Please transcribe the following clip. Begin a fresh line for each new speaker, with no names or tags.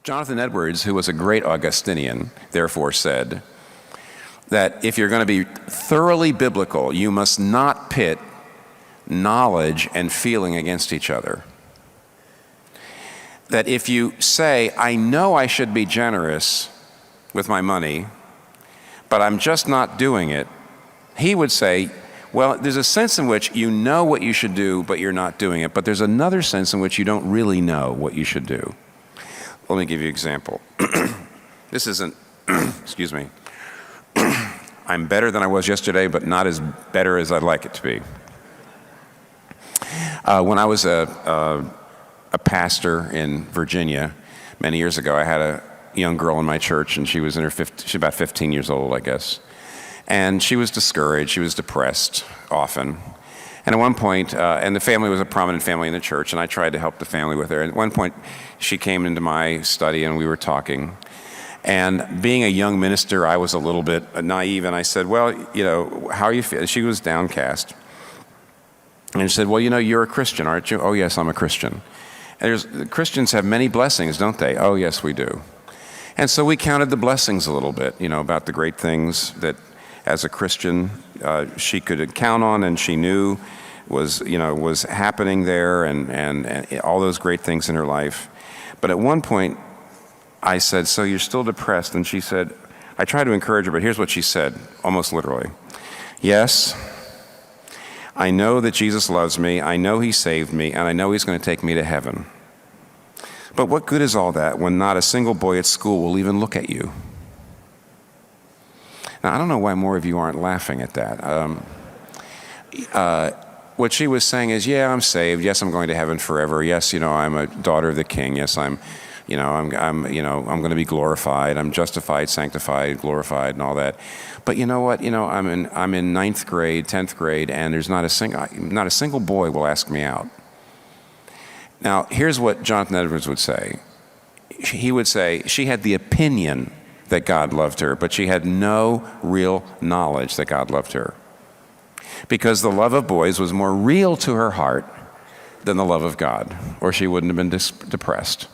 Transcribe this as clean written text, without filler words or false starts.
Jonathan Edwards, who was a great Augustinian, therefore said that if you're going to be thoroughly biblical, you must not pit knowledge and feeling against each other. That if you say, I know I should be generous with my money, but I'm just not doing it, he would say, well, there's a sense in which you know what you should do, but you're not doing it. But there's another sense in which you don't really know what you should do. Let me give you an example. This isn't, excuse me, I'm better than I was yesterday, but not as better as I'd like it to be. When I was a pastor in Virginia many years ago, I had a young girl in my church, and she was she's about 15 years old, I guess. And she was discouraged, she was depressed often. And at one point, and the family was a prominent family in the church, and I tried to help the family with her. And at one point, she came into my study and we were talking. And being a young minister, I was a little bit naive, and I said, well, you know, how are you feeling? She was downcast. And she said, well, you know, you're a Christian, aren't you? Oh, yes, I'm a Christian. And Christians have many blessings, don't they? Oh, yes, we do. And so we counted the blessings a little bit, you know, about the great things that as a Christian she could count on, and she knew was happening there, and all those great things in her life. But at one point, I said, so you're still depressed? And she said, I tried to encourage her, but here's what she said, almost literally. Yes, I know that Jesus loves me, I know he saved me, and I know he's going to take me to heaven. But what good is all that when not a single boy at school will even look at you? Now, I don't know why more of you aren't laughing at that. What she was saying is, yeah, I'm saved. Yes, I'm going to heaven forever. Yes, you know, I'm a daughter of the King. Yes, I'm going to be glorified. I'm justified, sanctified, glorified, and all that. But you know what? You know, I'm in 9th grade, 10th grade, and there's not a single boy will ask me out. Now, here's what Jonathan Edwards would say. He would say she had the opinion that God loved her, but she had no real knowledge that God loved her. Because the love of boys was more real to her heart than the love of God, or she wouldn't have been depressed.